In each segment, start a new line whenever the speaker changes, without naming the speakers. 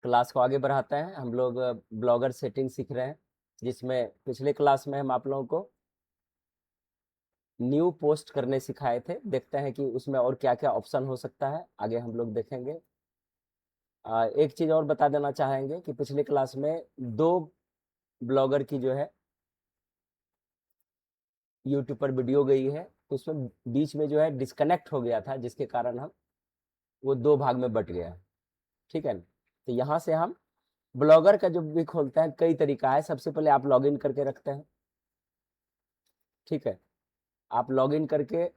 Class को आगे बढ़ाते हैं। हम लोग ब्लॉगर सेटिंग सीख रहे हैं, जिसमें पिछले क्लास में हम आप लोगों को न्यू पोस्ट करने सिखाए थे। देखते हैं कि उसमें और क्या क्या ऑप्शन हो सकता है, आगे हम लोग देखेंगे। एक चीज़ और बता देना चाहेंगे कि पिछले क्लास में 2 ब्लॉगर की जो है यूट्यूब पर वीडियो गई है, तो उसमें बीच में जो है डिस्कनेक्ट हो गया था, जिसके कारण हम वो 2 भाग में बट गया। ठीक है ना? तो यहाँ से हम ब्लॉगर का जो भी खोलते हैं, कई तरीका है। सबसे पहले आप लॉगिन करके रखते हैं। ठीक है, आप लॉगिन करके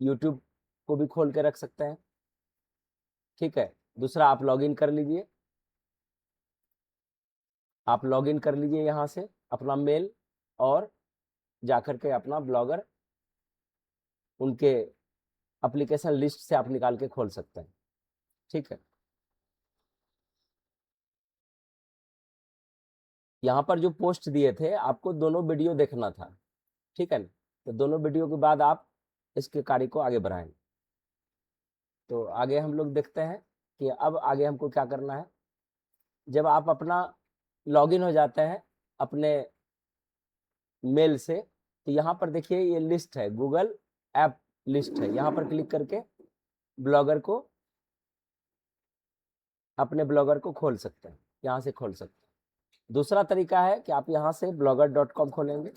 यूट्यूब को भी खोल के रख सकते हैं। ठीक है, दूसरा आप लॉगिन कर लीजिए। आप लॉगिन कर लीजिए यहाँ से अपना मेल, और जाकर के अपना ब्लॉगर उनके एप्लीकेशन लिस्ट से आप निकाल के खोल सकते हैं। ठीक है, यहाँ पर जो पोस्ट दिए थे आपको दोनों वीडियो देखना था। ठीक है ना? तो दोनों वीडियो के बाद आप इसके कार्य को आगे बढ़ाएंगे। तो आगे हम लोग देखते हैं कि अब आगे हमको क्या करना है। जब आप अपना लॉगिन हो जाते हैं अपने मेल से, तो यहाँ पर देखिए ये लिस्ट है, गूगल ऐप लिस्ट है। यहाँ पर क्लिक करके ब्लॉगर को, अपने ब्लॉगर को खोल सकते हैं, यहाँ से खोल सकते हैं। दूसरा तरीका है कि आप यहाँ से blogger.com खोलेंगे।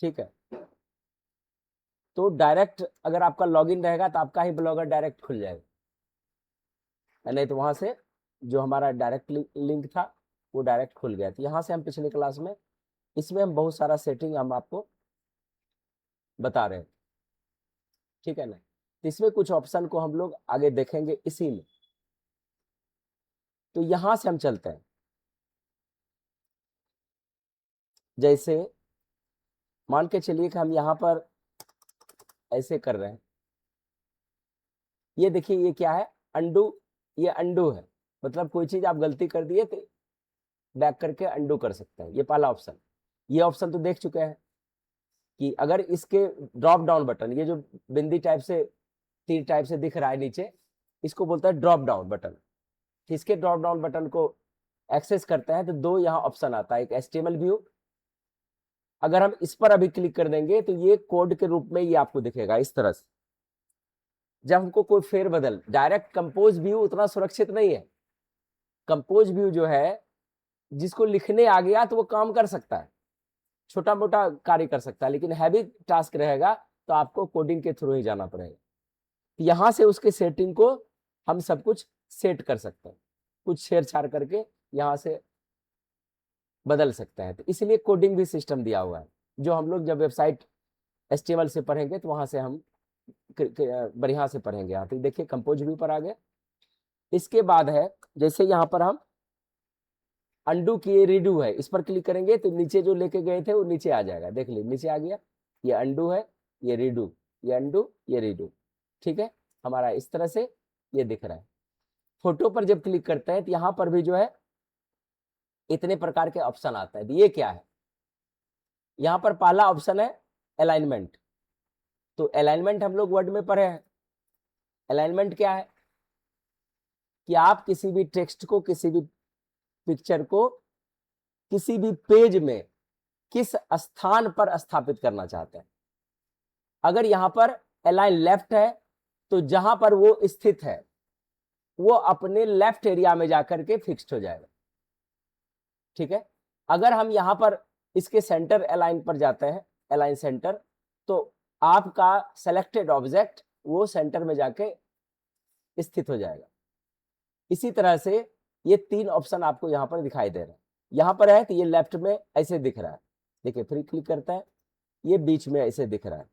ठीक है, तो डायरेक्ट अगर आपका लॉगिन रहेगा तो आपका ही ब्लॉगर डायरेक्ट खुल जाएगा, नहीं तो वहां से जो हमारा डायरेक्ट लिंक था वो डायरेक्ट खुल गया। तो यहाँ से हम पिछले क्लास में इसमें हम बहुत सारा सेटिंग हम आपको बता रहे हैं। ठीक है ना? तो इसमें कुछ ऑप्शन को हम लोग आगे देखेंगे इसी में। तो यहां से हम चलते हैं। जैसे मान के चलिए कि हम यहाँ पर ऐसे कर रहे हैं, ये देखिए ये क्या है, अंडू। ये अंडू है, मतलब कोई चीज आप गलती कर दिए तो बैक करके अंडू कर सकते हैं। ये पहला ऑप्शन। ये ऑप्शन तो देख चुके हैं कि अगर इसके ड्रॉप डाउन बटन, ये जो बिंदी टाइप से तीर टाइप से दिख रहा है नीचे, इसको बोलता है ड्रॉप डाउन बटन। इसके ड्रॉप डाउन बटन को एक्सेस करते हैं तो 2 यहाँ ऑप्शन आता है, एक HTML व्यू। अगर हम इस पर अभी क्लिक कर देंगे तो ये कोड के रूप में ये आपको दिखेगा इस तरह से। जब हमको कोई फेरबदल, डायरेक्ट कंपोज व्यू उतना सुरक्षित नहीं है। कंपोज व्यू जो है, जिसको लिखने आ गया तो वो काम कर सकता है, छोटा मोटा कार्य कर सकता है, लेकिन हैवी टास्क रहेगा तो आपको कोडिंग के थ्रू ही जाना पड़ेगा। यहां से उसके सेटिंग को हम सब कुछ सेट कर सकते हैं, कुछ छेड़छाड़ करके यहां से बदल सकते हैं। तो इसलिए कोडिंग भी सिस्टम दिया हुआ है, जो हम लोग जब वेबसाइट HTML से पढ़ेंगे तो वहां से हम बढ़िया से पढ़ेंगे। यहाँ तो देखिए कंपोज व्यू पर आ गए। इसके बाद है, जैसे यहाँ पर हम अंडू किए, रीडू है, इस पर क्लिक करेंगे तो नीचे जो लेके गए थे वो नीचे आ जाएगा। देख लीजिए नीचे आ गया। ये अंडू है, ये रीडू, ये अंडू, ये रीडू। ठीक है, हमारा इस तरह से ये दिख रहा है। फोटो पर जब क्लिक करते हैं तो यहाँ पर भी जो है इतने प्रकार के ऑप्शन आता है। ये क्या है, यहाँ पर पहला ऑप्शन है अलाइनमेंट। तो अलाइनमेंट हम लोग वर्ड में पढ़े हैं। अलाइनमेंट क्या है कि आप किसी भी टेक्स्ट को, किसी भी पिक्चर को, किसी भी पेज में किस स्थान पर स्थापित करना चाहते हैं। अगर यहां पर अलाइन लेफ्ट है तो जहां पर वो स्थित है वो अपने लेफ्ट एरिया में जाकर के फिक्स्ड हो जाएगा। ठीक है, अगर हम यहां पर इसके सेंटर अलाइन पर जाते हैं, अलाइन सेंटर, तो आपका सेलेक्टेड ऑब्जेक्ट वो सेंटर में जाके स्थित हो जाएगा। इसी तरह से ये 3 ऑप्शन आपको यहां पर दिखाई दे रहे हैं। यहां पर है तो ये लेफ्ट में ऐसे दिख रहा है, देखिए फिर क्लिक करता है, ये बीच में ऐसे दिख रहा है,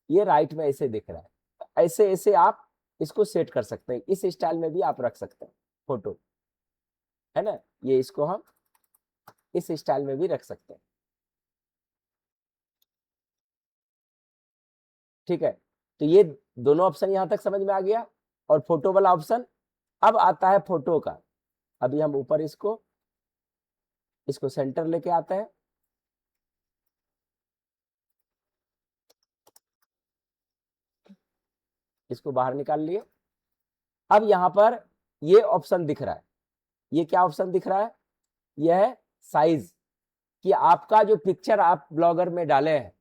ये राइट में ऐसे दिख रहा है। ऐसे ऐसे आप इसको सेट कर सकते हैं, इस स्टाइल में भी आप रख सकते हैं फोटो, है ना। ये इसको हम इस स्टाइल में भी रख सकते हैं। ठीक है, तो ये दोनों ऑप्शन यहां तक समझ में आ गया। और फोटो वाला ऑप्शन अब आता है फोटो का। अभी हम ऊपर इसको इसको सेंटर लेके आते हैं। इसको बाहर निकाल लिए। अब यहां पर ये ऑप्शन दिख रहा है, ये क्या ऑप्शन दिख रहा है, यह है साइज, कि आपका जो पिक्चर आप ब्लॉगर में डाले हैं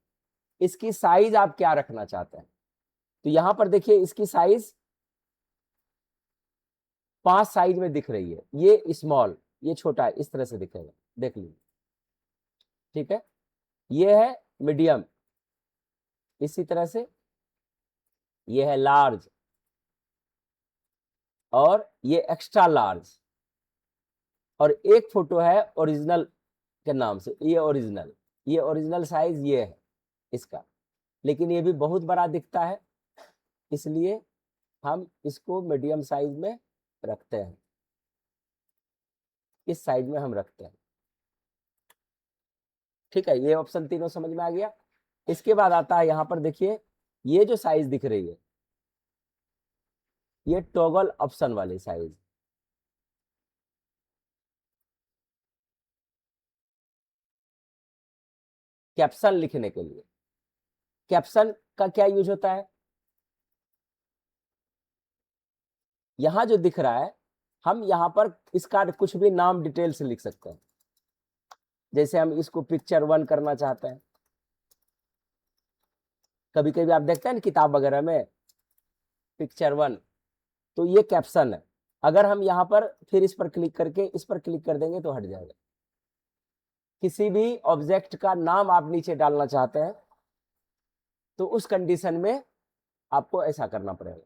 इसकी साइज आप क्या रखना चाहते हैं। तो यहां पर देखिए इसकी साइज 5 साइज में दिख रही है, ये स्मॉल, ये छोटा है, इस तरह से दिखेगा, देख लीजिए, ठीक है। ये है मीडियम, इसी तरह से ये है लार्ज, और ये एक्स्ट्रा लार्ज, और एक फोटो है ओरिजिनल के नाम से, ये ओरिजिनल साइज ये है इसका, लेकिन ये भी बहुत बड़ा दिखता है, इसलिए हम इसको मीडियम साइज में रखते हैं, इस साइज में हम रखते हैं, ठीक है। ये ऑप्शन तीनों समझ में आ गया। इसके बाद आता है यहां पर देखिए, ये जो साइज दिख रही है ये टॉगल ऑप्शन वाली साइज, कैप्शन लिखने के लिए। कैप्शन का क्या यूज होता है, यहां जो दिख रहा है हम यहां पर इसका कुछ भी नाम डिटेल से लिख सकते हैं, जैसे हम इसको पिक्चर 1 करना चाहते हैं, कभी कभी आप देखते हैं ना किताब वगैरह में पिक्चर 1, तो ये कैप्शन है। अगर हम यहां पर फिर इस पर क्लिक करके इस पर क्लिक कर देंगे तो हट जाएगा। किसी भी ऑब्जेक्ट का नाम आप नीचे डालना चाहते हैं तो उस कंडीशन में आपको ऐसा करना पड़ेगा।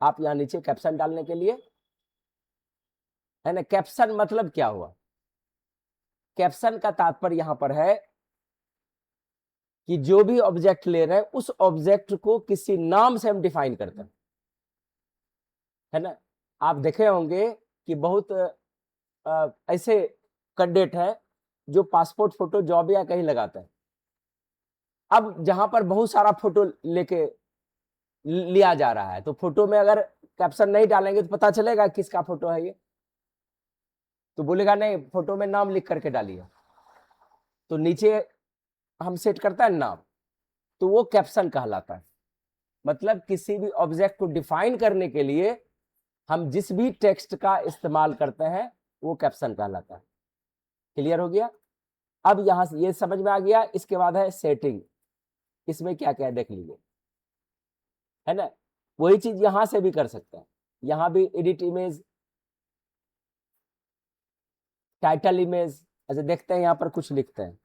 आप यहां नीचे कैप्शन डालने के लिए, है ना, कैप्शन मतलब क्या हुआ, कैप्शन का तात्पर्य यहां पर है कि जो भी ऑब्जेक्ट ले रहे हैं उस ऑब्जेक्ट को किसी नाम से हम डिफाइन करते हैं, है ना। आप देखे होंगे कि बहुत ऐसे कैंडिडेट है जो पासपोर्ट फोटो जॉब या कहीं लगाते हैं, अब जहां पर बहुत सारा फोटो लेके लिया जा रहा है तो फोटो में अगर कैप्शन नहीं डालेंगे तो पता चलेगा किसका फोटो है ये, तो बोलेगा नहीं फोटो में नाम लिख करके डालिए, तो नीचे हम सेट करता है नाम, तो वो कैप्शन कहलाता है। मतलब किसी भी ऑब्जेक्ट को डिफाइन करने के लिए हम जिस भी टेक्स्ट का इस्तेमाल करते हैं वो कैप्शन कहलाता है। क्लियर हो गया। अब यहां से ये समझ में आ गया। इसके बाद है सेटिंग, इसमें क्या क्या है देख लीजिए, है ना। वही चीज यहां से भी कर सकते हैं, यहां भी एडिट इमेज, टाइटल इमेज, ऐसे देखते हैं यहां पर कुछ लिखते हैं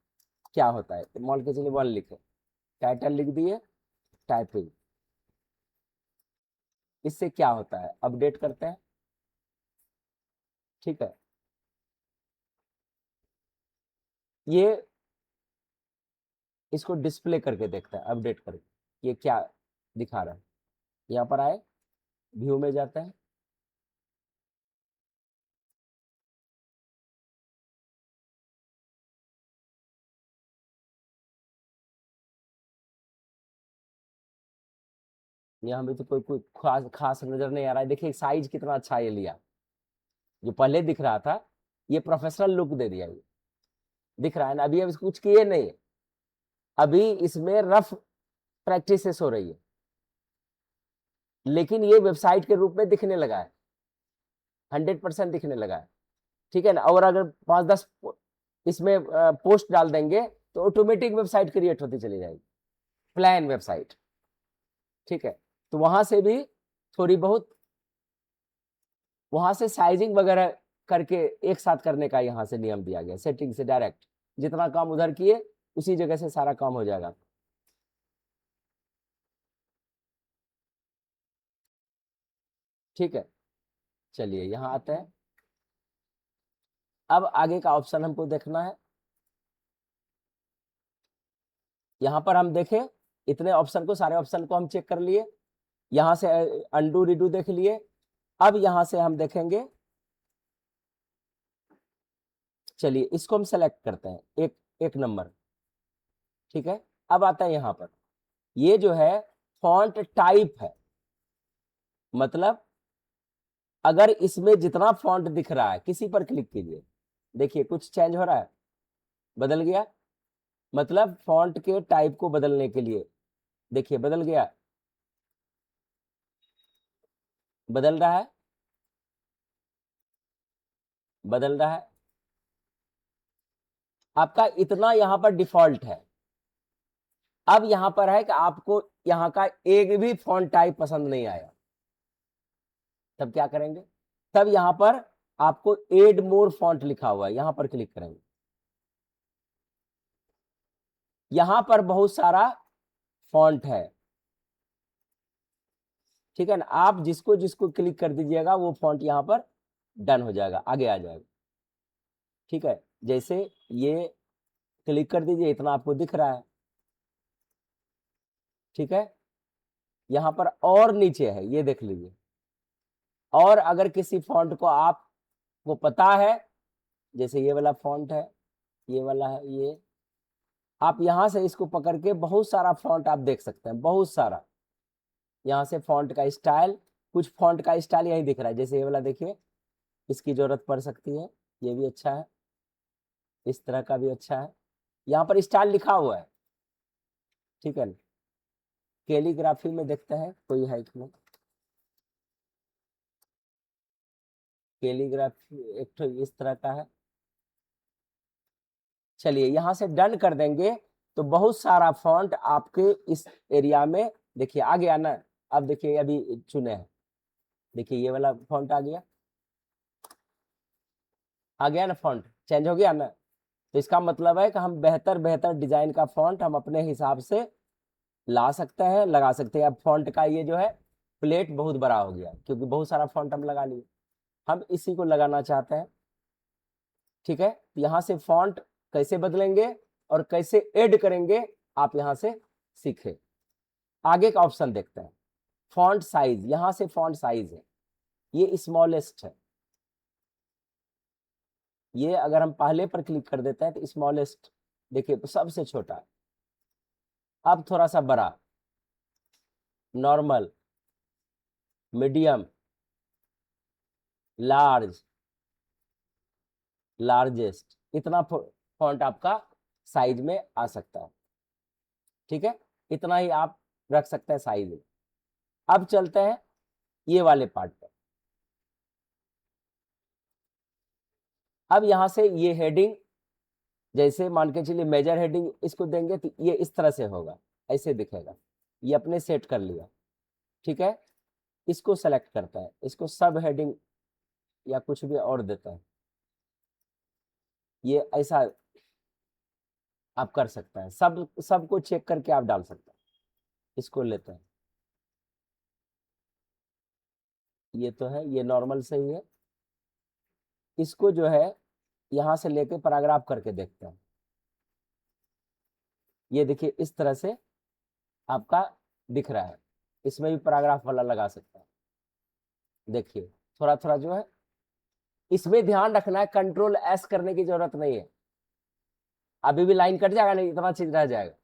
क्या होता है, मान के चलिए 1 लिखे, टाइटल लिख दिए, टाइपिंग, इससे क्या होता है अपडेट करते हैं, ठीक है। ये इसको डिस्प्ले करके देखता है, अपडेट करके ये क्या दिखा रहा है। यहाँ पर आए, व्यू में जाते हैं, यहाँ भी तो कोई खास खास नजर नहीं आ रहा है। देखिए साइज कितना अच्छा ये लिया, जो पहले दिख रहा था ये प्रोफेशनल लुक दे दिया, ये दिख रहा है ना। अभी कुछ किए नहीं है, अभी इसमें रफ प्रैक्टिस हो रही है, लेकिन ये वेबसाइट के रूप में दिखने लगा है, 100% दिखने लगा है, ठीक है ना। और अगर 5-10 इसमें पोस्ट डाल देंगे तो ऑटोमेटिक वेबसाइट क्रिएट होती चली जाएगी, प्लान वेबसाइट, ठीक है। तो वहां से भी थोड़ी बहुत, वहां से साइजिंग वगैरह करके एक साथ करने का यहां से नियम दिया गया, सेटिंग से डायरेक्ट जितना काम उधर किए उसी जगह से सारा काम हो जाएगा, ठीक है। चलिए यहां आते हैं, अब आगे का ऑप्शन हमको देखना है। यहां पर हम देखें इतने ऑप्शन को, सारे ऑप्शन को हम चेक कर लिए, यहां से अंडू रिडू देख लिए। अब यहां से हम देखेंगे, चलिए इसको हम सेलेक्ट करते हैं, एक नंबर, ठीक है। अब आता है यहां पर, ये जो है फॉन्ट टाइप है, मतलब अगर इसमें जितना फॉन्ट दिख रहा है, किसी पर क्लिक कीजिए, देखिए कुछ चेंज हो रहा है, बदल गया, मतलब फॉन्ट के टाइप को बदलने के लिए देखिए बदल गया, बदल रहा है, बदल रहा है। आपका इतना यहां पर डिफॉल्ट है। अब यहां पर है कि आपको यहां का एक भी फॉन्ट टाइप पसंद नहीं आया, तब क्या करेंगे? तब यहां पर आपको एड मोर फॉन्ट लिखा हुआ है, यहां पर क्लिक करेंगे। यहां पर बहुत सारा फॉन्ट है, ठीक है ना। आप जिसको जिसको क्लिक कर दीजिएगा वो फॉन्ट यहां पर डन हो जाएगा, आगे आ जाएगा, ठीक है। जैसे ये क्लिक कर दीजिए, इतना आपको दिख रहा है, ठीक है। यहां पर और नीचे है, ये देख लीजिए। और अगर किसी फॉन्ट को आपको पता है, जैसे ये वाला फॉन्ट है, ये वाला है, ये आप यहां से इसको पकड़ के बहुत सारा फॉन्ट आप देख सकते हैं, बहुत सारा। यहाँ से फॉन्ट का स्टाइल, कुछ फॉन्ट का स्टाइल यही दिख रहा है, जैसे ये वाला देखिए, इसकी जरूरत पड़ सकती है, ये भी अच्छा है, इस तरह का भी अच्छा है। यहाँ पर स्टाइल लिखा हुआ है, ठीक है। कैलीग्राफी में देखते हैं कोई है कि नहीं। कैलीग्राफी एक तो इस तरह का है। चलिए यहां से डन कर देंगे तो बहुत सारा फॉन्ट आपके इस एरिया में देखिए आ गया ना। अब देखिए अभी चुने हैं, देखिए ये वाला फॉन्ट आ गया ना, फॉन्ट चेंज हो गया ना। तो इसका मतलब है कि हम बेहतर बेहतर डिजाइन का फॉन्ट हम अपने हिसाब से ला सकते हैं, लगा सकते हैं। अब फॉन्ट का ये जो है प्लेट बहुत बड़ा हो गया, क्योंकि बहुत सारा फॉन्ट हम लगा लिए, हम इसी को लगाना चाहते हैं, ठीक है। यहाँ से फॉन्ट कैसे बदलेंगे और कैसे ऐड करेंगे आप यहाँ से सीखे। आगे का ऑप्शन देखते हैं, फॉन्ट साइज। यहाँ से फॉन्ट साइज है, ये स्मॉलेस्ट है। ये अगर हम पहले पर क्लिक कर देते हैं तो स्मॉलेस्ट देखिए सबसे छोटा है। अब थोड़ा सा बड़ा, नॉर्मल, मीडियम, लार्ज, लार्जेस्ट, इतना फॉन्ट आपका साइज में आ सकता है, ठीक है। इतना ही आप रख सकते हैं साइज में। अब चलते हैं ये वाले पार्ट पर। अब यहां से ये हेडिंग, जैसे मान के चलिए मेजर हेडिंग इसको देंगे तो ये इस तरह से होगा, ऐसे दिखेगा। ये अपने सेट कर लिया, ठीक है। इसको सेलेक्ट करता है, इसको सब हेडिंग या कुछ भी और देता है, ये ऐसा आप कर सकते हैं। सबको चेक करके आप डाल सकते हैं। इसको लेते हैं, ये तो है, ये नॉर्मल सही है। इसको जो है यहां से लेके पैराग्राफ करके देखते हैं। ये देखिए इस तरह से आपका दिख रहा है, इसमें भी पैराग्राफ वाला लगा सकते हैं। देखिए थोड़ा थोड़ा जो है, इसमें ध्यान रखना है कंट्रोल एस करने की जरूरत नहीं है, अभी भी लाइन कट जाएगा, नहीं इतना चीज रह जाएगा।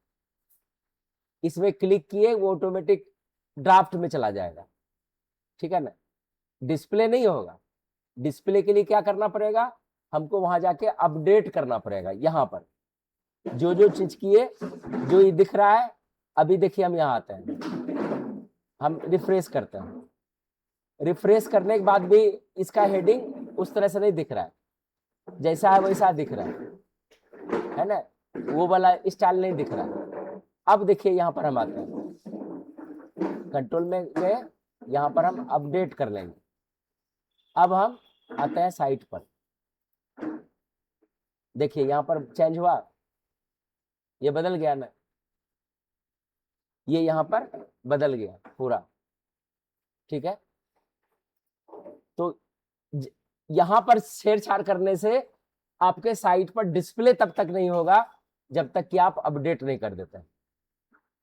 इसमें क्लिक किए वो ऑटोमेटिक ड्राफ्ट में चला जाएगा, ठीक है ना। डिस्प्ले नहीं होगा, डिस्प्ले के लिए क्या करना पड़ेगा, हमको वहां जाके अपडेट करना पड़ेगा। यहाँ पर जो जो चीज किए, जो ये दिख रहा है, अभी देखिए हम यहाँ आते हैं, हम रिफ्रेश करते हैं। रिफ्रेश करने के बाद भी इसका हेडिंग उस तरह से नहीं दिख रहा है, जैसा है वैसा दिख रहा है ना, वो वाला स्टाइल नहीं दिख रहा है। अब देखिए यहाँ पर हम आते हैं, कंट्रोल में गए, यहाँ पर हम अपडेट कर लेंगे। अब हम आते हैं साइट पर, देखिए यहाँ पर चेंज हुआ, ये बदल गया ना, ये यहाँ पर बदल गया पूरा, ठीक है। तो यहां पर छेड़छाड़ करने से आपके साइट पर डिस्प्ले तब तक नहीं होगा जब तक कि आप अपडेट नहीं कर देते।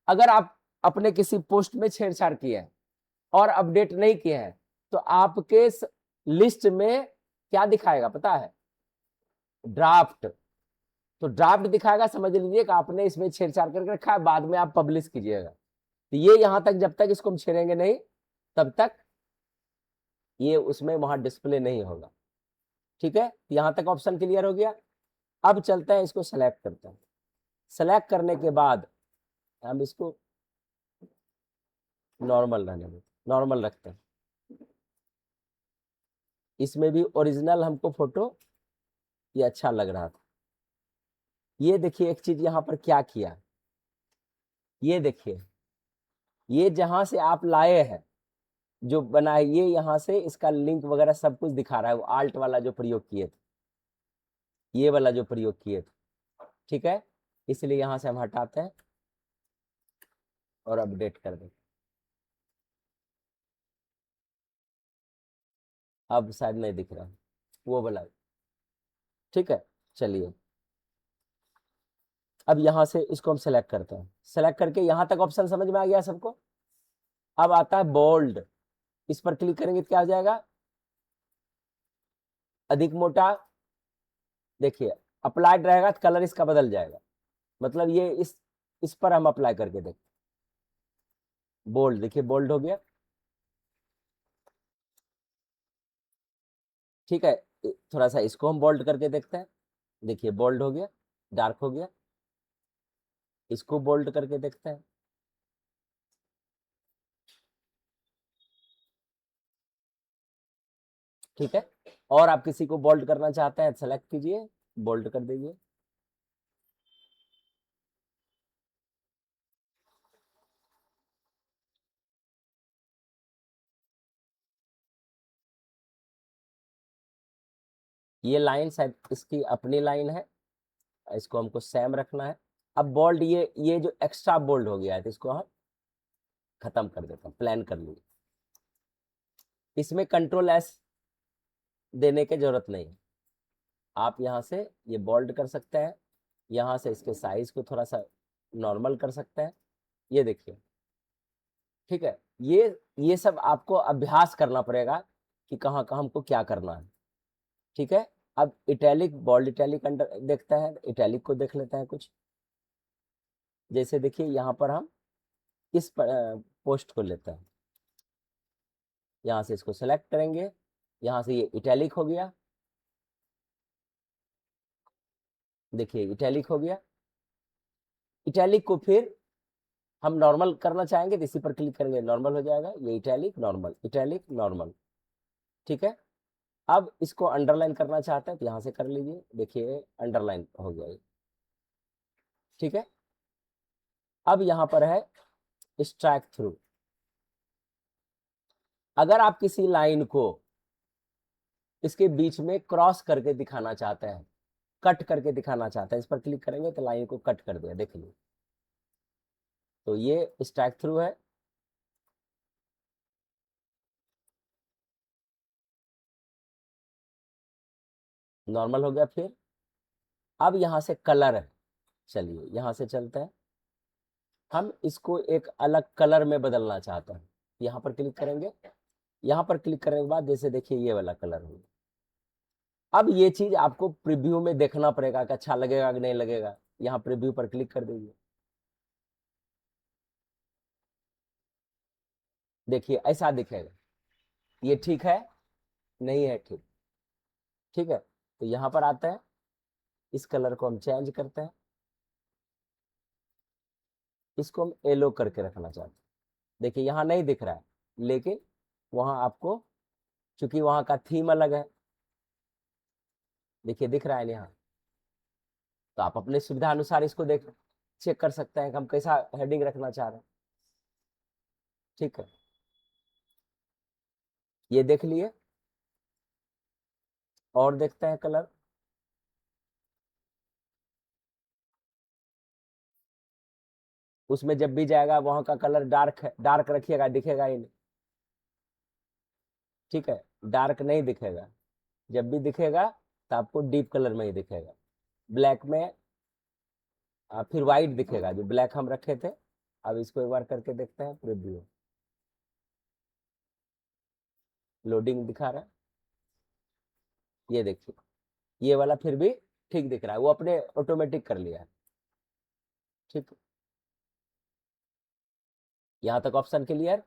अगर आप अपने किसी पोस्ट में छेड़छाड़ किए हैं और अपडेट नहीं किए हैं तो आपके लिस्ट में क्या दिखाएगा पता है, ड्राफ्ट। तो ड्राफ्ट दिखाएगा, समझ लीजिए कि आपने इसमें छेड़छाड़ करके रखा है, बाद में आप पब्लिश कीजिएगा। तो ये यहां तक जब तक इसको हम छेड़ेंगे नहीं तब तक ये उसमें वहां डिस्प्ले नहीं होगा, ठीक है। यहां तक ऑप्शन क्लियर हो गया। अब चलते हैं इसको सेलेक्ट करते हैं। सेलेक्ट करने के बाद हम इसको नॉर्मल रहने दें, नॉर्मल रखते हैं। इसमें भी ओरिजिनल हमको फोटो ये अच्छा लग रहा था। ये देखिए एक चीज यहाँ पर क्या किया, ये देखिए, ये जहां से आप लाए हैं जो बना है, ये यहाँ से इसका लिंक वगैरह सब कुछ दिखा रहा है, वो आल्ट वाला जो प्रयोग किए थे, ये वाला जो प्रयोग किए थे, ठीक है। इसलिए यहां से हम हटाते हैं और अपडेट कर दें। अब शायद नहीं दिख रहा है वो वाला, ठीक है। चलिए अब यहां से इसको हम सेलेक्ट करते हैं, सेलेक्ट करके यहां तक ऑप्शन समझ में आ गया सबको। अब आता है बोल्ड, इस पर क्लिक करेंगे तो क्या हो जाएगा, अधिक मोटा, देखिए अप्लाइड रहेगा तो कलर इसका बदल जाएगा, मतलब ये इस पर हम अप्लाई करके देखते, बोल्ड, देखिए बोल्ड हो गया, ठीक है। थोड़ा सा इसको हम बोल्ड करके देखते हैं, देखिए बोल्ड हो गया, डार्क हो गया, इसको बोल्ड करके देखते हैं, ठीक है। और आप किसी को बोल्ड करना चाहते हैं सेलेक्ट कीजिए, बोल्ड कर दीजिए। ये लाइन शायद इसकी अपनी लाइन है, इसको हमको सेम रखना है। अब बोल्ड, ये जो एक्स्ट्रा बोल्ड हो गया है तो इसको हम खत्म कर देते हैं, प्लान कर लीजिए। इसमें कंट्रोल एस देने की जरूरत नहीं है, आप यहाँ से ये बोल्ड कर सकते हैं, यहाँ से इसके साइज को थोड़ा सा नॉर्मल कर सकते हैं, ये देखिए, ठीक है। ये सब आपको अभ्यास करना पड़ेगा कि कहाँ कहाँ हमको क्या करना है, ठीक है। अब इटैलिक, बोल्ड इटैलिक अंडर देखता है, इटैलिक को देख लेते हैं कुछ, जैसे देखिए यहाँ पर हम इस पोस्ट को लेते हैं, यहाँ से इसको सेलेक्ट करेंगे, यहाँ से ये इटैलिक हो गया, देखिए इटैलिक हो गया। इटैलिक को फिर हम नॉर्मल करना चाहेंगे तो इसी पर क्लिक करेंगे, नॉर्मल हो जाएगा, ये इटैलिक नॉर्मल, इटैलिक नॉर्मल, ठीक है। अब इसको अंडरलाइन करना चाहते हैं तो यहाँ से कर लीजिए, देखिए अंडरलाइन हो गया ये, ठीक है। अब यहाँ पर है स्ट्राइक थ्रू, अगर आप किसी लाइन को इसके बीच में क्रॉस करके दिखाना चाहते हैं, कट करके दिखाना चाहते हैं, इस पर क्लिक करेंगे तो लाइन को कट कर दिया, देख लीजिए, तो ये स्ट्राइक थ्रू है। नॉर्मल हो गया। फिर अब यहाँ से कलर है, चलिए यहाँ से चलते हैं, हम इसको एक अलग कलर में बदलना चाहते हैं, यहाँ पर क्लिक करेंगे, यहाँ पर क्लिक करने के बाद जैसे देखिए ये वाला कलर हो, अब ये चीज आपको प्रीव्यू में देखना पड़ेगा कि अच्छा लगेगा कि नहीं लगेगा, यहाँ प्रीव्यू पर क्लिक कर दीजिए, देखिए ऐसा दिखेगा, ये ठीक है, नहीं है ठीक, ठीक है। तो यहाँ पर आते हैं, इस कलर को हम चेंज करते हैं, इसको हम येलो करके रखना चाहते हैं, देखिए यहाँ नहीं दिख रहा है, लेकिन वहां आपको, चूंकि वहां का थीम अलग है, देखिए दिख रहा है यहाँ, तो आप अपने सुविधा अनुसार इसको देख चेक कर सकते हैं कि हम कैसा हेडिंग रखना चाह रहे हैं, ठीक है। ये देख लिए, और देखते हैं कलर, उसमें जब भी जाएगा वहां का कलर डार्क है, डार्क रखिएगा, दिखेगा ही नहीं, ठीक है, डार्क नहीं दिखेगा, जब भी दिखेगा तो आपको डीप कलर में ही दिखेगा, ब्लैक में फिर व्हाइट दिखेगा, जो ब्लैक हम रखे थे। अब इसको एक बार करके देखते हैं प्रीव्यू, लोडिंग दिखा रहा है, ये देखिए ये वाला फिर भी ठीक दिख रहा है, वो अपने ऑटोमेटिक कर लिया है, ठीक है। यहां तक ऑप्शन क्लियर।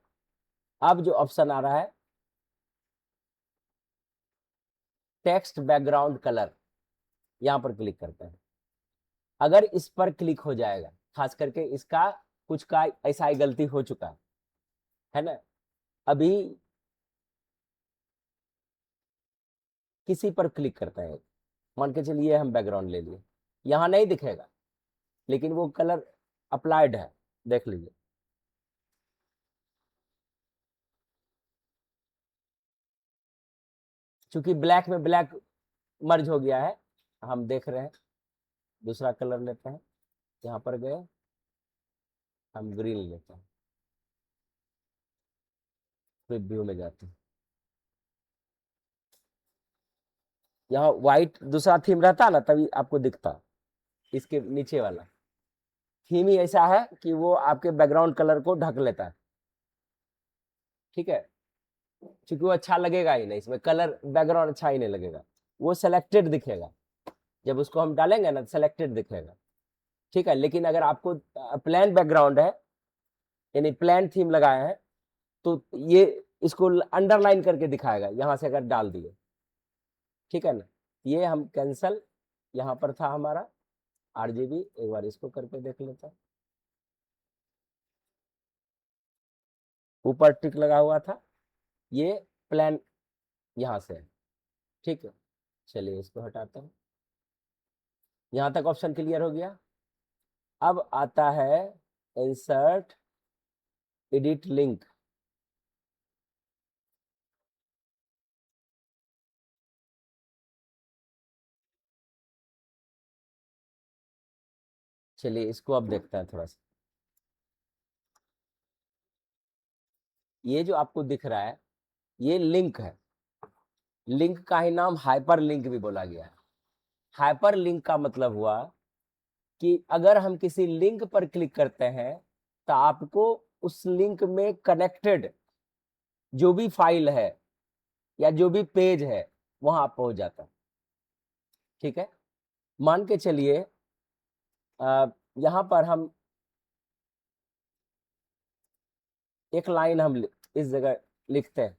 अब जो ऑप्शन आ रहा है टेक्स्ट बैकग्राउंड कलर, यहां पर क्लिक करते हैं, अगर इस पर क्लिक हो जाएगा, खास करके इसका कुछ का ऐसा ही गलती हो चुका है ना, अभी किसी पर क्लिक करते हैं, मान के चलिए हम बैकग्राउंड ले लिए, यहाँ नहीं दिखेगा लेकिन वो कलर अप्लाइड है, देख लीजिए। चूंकि ब्लैक में ब्लैक मर्ज हो गया है, हम देख रहे हैं। दूसरा कलर लेते हैं, यहाँ पर गए, हम ग्रीन लेते हैं, प्रीव्यू में जाते हैं। यहाँ व्हाइट दूसरा थीम रहता ना तभी आपको दिखता, इसके नीचे वाला थीम ही ऐसा है कि वो आपके बैकग्राउंड कलर को ढक लेता है, ठीक है। क्योंकि वो अच्छा लगेगा ही नहीं, इसमें कलर बैकग्राउंड अच्छा ही नहीं लगेगा, वो सेलेक्टेड दिखेगा। जब उसको हम डालेंगे ना सेलेक्टेड दिखेगा, ठीक है। लेकिन अगर आपको प्लेन बैकग्राउंड है, यानी प्लेन थीम लगाया है, तो ये इसको अंडरलाइन करके दिखाएगा, यहां से अगर डाल दिए, ठीक है ना। ये हम कैंसल, यहाँ पर था हमारा आरजीबी, एक बार इसको करके देख लेते हैं। ऊपर टिक लगा हुआ था, ये प्लान यहाँ से है, ठीक है। चलिए इसको हटाते हैं। यहाँ तक ऑप्शन क्लियर हो गया। अब आता है इंसर्ट एडिट लिंक। चलिए इसको अब देखते हैं थोड़ा सा। ये जो आपको दिख रहा है ये लिंक है, लिंक का ही नाम हाइपर लिंक भी बोला गया है। हाइपर लिंक का मतलब हुआ कि अगर हम किसी लिंक पर क्लिक करते हैं तो आपको उस लिंक में कनेक्टेड जो भी फाइल है या जो भी पेज है वहां आप पहुंच जाता है, ठीक है। मान के चलिए यहां पर हम एक लाइन हम इस जगह लिखते हैं,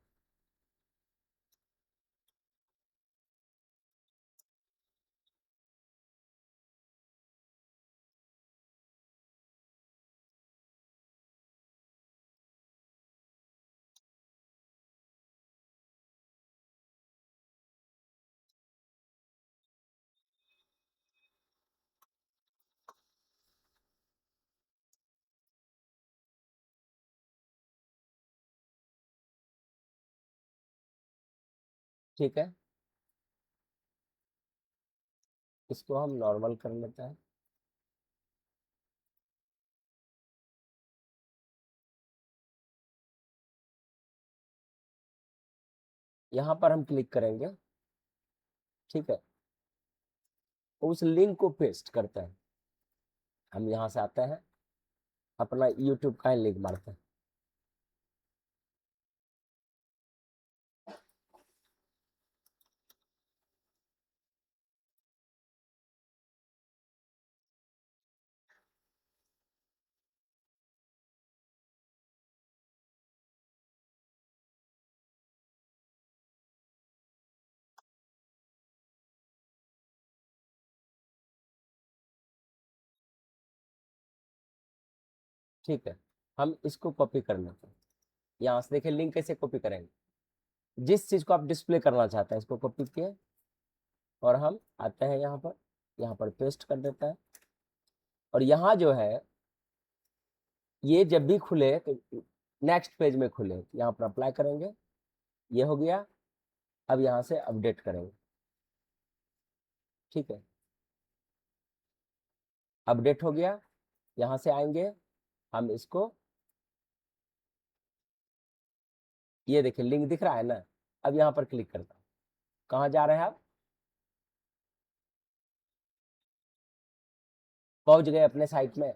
ठीक है। इसको हम नॉर्मल कर लेते हैं। यहां पर हम क्लिक करेंगे, ठीक है। उस लिंक को पेस्ट करते हैं। हम यहां से आते हैं, अपना यूट्यूब का लिंक मारते हैं, ठीक है। हम इसको कॉपी कर लेते हैं। यहाँ से देखिए लिंक कैसे कॉपी करेंगे, जिस चीज को आप डिस्प्ले करना चाहते हैं इसको कॉपी किए और हम आते हैं यहाँ पर पेस्ट कर देता है। और यहाँ जो है ये जब भी खुले तो नेक्स्ट पेज में खुले, यहाँ पर अप्लाई करेंगे, ये हो गया। अब यहाँ से अपडेट करेंगे, ठीक है। अपडेट हो गया, यहाँ से आएंगे हम इसको, ये देखिए लिंक दिख रहा है ना। अब यहाँ पर क्लिक करता हूँ, कहाँ जा रहे हैं आप, पहुंच गए अपने साइट में।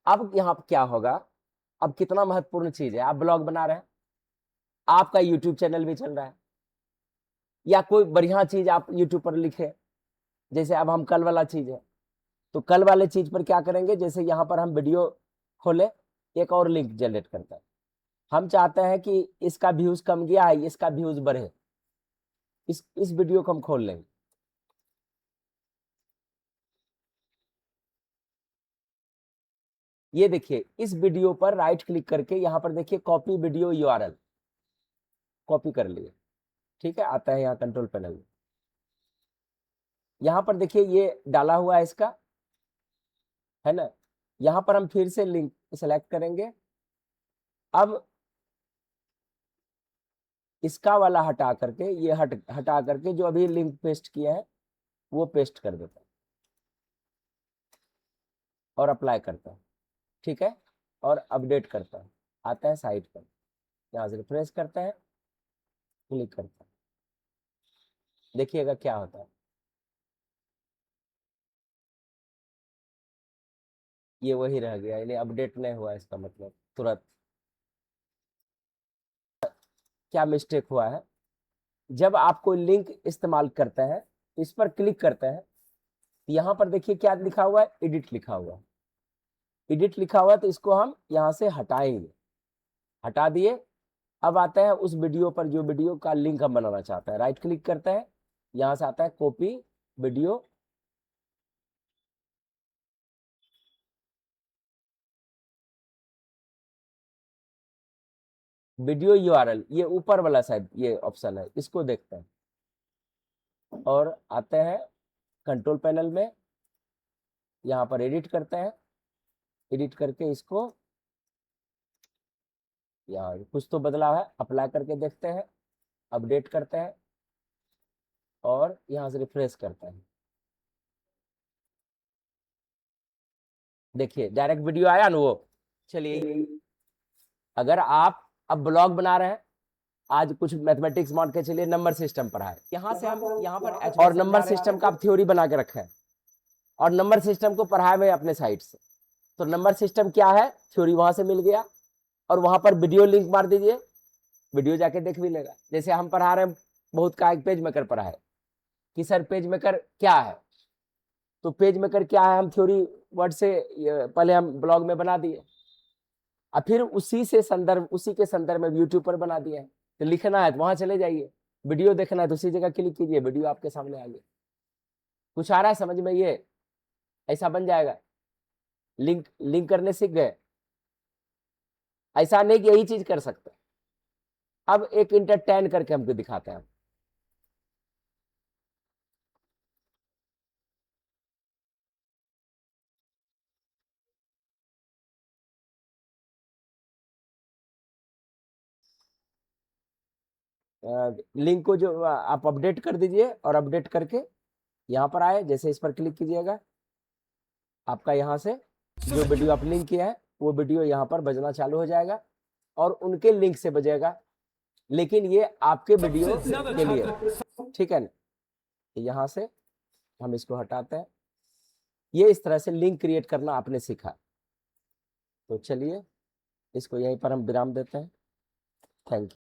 अब यहाँ पर क्या होगा, अब कितना महत्वपूर्ण चीज है, आप ब्लॉग बना रहे हैं, आपका यूट्यूब चैनल भी चल रहा है, या कोई बढ़िया चीज आप यूट्यूब पर लिखे, जैसे अब हम कल वाला चीज है, तो कल वाले चीज पर क्या करेंगे, जैसे यहाँ पर हम वीडियो खोले, एक और लिंक जनरेट करता है। हम चाहते हैं कि इसका व्यूज कम गया है, इसका व्यूज बढ़े, इस वीडियो को हम खोल लेंगे। ये देखिए इस वीडियो पर राइट क्लिक करके यहाँ पर देखिए कॉपी वीडियो यूआरएल, कॉपी कर लिए, ठीक है। आता है यहाँ कंट्रोल पैनल में, यहाँ पर देखिए ये डाला हुआ है इसका, है ना। यहाँ पर हम फिर से लिंक सेलेक्ट करेंगे। अब इसका वाला हटा करके, ये हटा करके जो अभी लिंक पेस्ट किया है वो पेस्ट कर देता है और अप्लाई करता है, ठीक है। और अपडेट करता है, आता है साइट पर, यहाँ से रिफ्रेश करता है, क्लिक करता है, देखिएगा क्या होता है। ये वही रह गया, यानी अपडेट नहीं हुआ, इसका मतलब तुरंत। क्या मिस्टेक हुआ है, जब आप कोई लिंक इस्तेमाल करते हैं, इस पर क्लिक करते हैं, यहाँ पर देखिए क्या लिखा हुआ है, एडिट लिखा हुआ है। एडिट लिखा हुआ है तो इसको हम यहाँ से हटाएंगे, हटा दिए। अब आता है उस वीडियो पर जो वीडियो का लिंक हम बनाना चाहते हैं, राइट क्लिक करते हैं, यहाँ से आता है कॉपी वीडियो, वीडियो यूआरएल, ये ऊपर वाला शायद ये ऑप्शन है, इसको देखते हैं और आते हैं कंट्रोल पैनल में, यहाँ पर एडिट करते हैं, एडिट करके इसको यहाँ कुछ तो बदलाव है, अप्लाई करके देखते हैं, अपडेट करते हैं और यहाँ से रिफ्रेश करते हैं। देखिए डायरेक्ट वीडियो आया ना वो। चलिए, अगर आप अब ब्लॉग बना रहे हैं, आज कुछ मैथमेटिक्स मान के चलिए नंबर सिस्टम पढ़ा है, यहाँ से हम यहाँ पर और नंबर सिस्टम का आप थ्योरी बना के रखा है और नंबर सिस्टम को पढ़ाए हुए अपने साइट से, तो नंबर सिस्टम क्या है, थ्योरी वहां से मिल गया और वहां पर वीडियो लिंक मार दीजिए, वीडियो जाके देख भी लेगा। जैसे हम पढ़ा रहे हैं बहुत का एक पेज मेकर पढ़ा है कि सर पेज मेकर क्या है, तो पेज मेकर क्या है हम थ्योरी वर्ड से पहले हम ब्लॉग में बना दिए और फिर उसी के संदर्भ में यूट्यूब पर बना दिए। तो लिखना है तो वहां चले जाइए, वीडियो देखना है तो उसी जगह क्लिक कीजिए, वीडियो आपके सामने आ गया। कुछ आ रहा है समझ में, ये ऐसा बन जाएगा। लिंक करने सीख गए, ऐसा नहीं कि यही चीज कर सकते। अब एक इंटरटेन करके हमको दिखाते हैं। लिंक को जो आप अपडेट कर दीजिए और अपडेट करके यहाँ पर आए, जैसे इस पर क्लिक कीजिएगा, आपका यहाँ से जो वीडियो आप लिंक किया है वो वीडियो यहाँ पर बजना चालू हो जाएगा और उनके लिंक से बजेगा, लेकिन ये आपके वीडियो के लिए, ठीक है ना। यहाँ से हम इसको हटाते हैं। ये इस तरह से लिंक क्रिएट करना आपने सीखा। तो चलिए इसको यहीं पर हम विराम देते हैं। Thank you.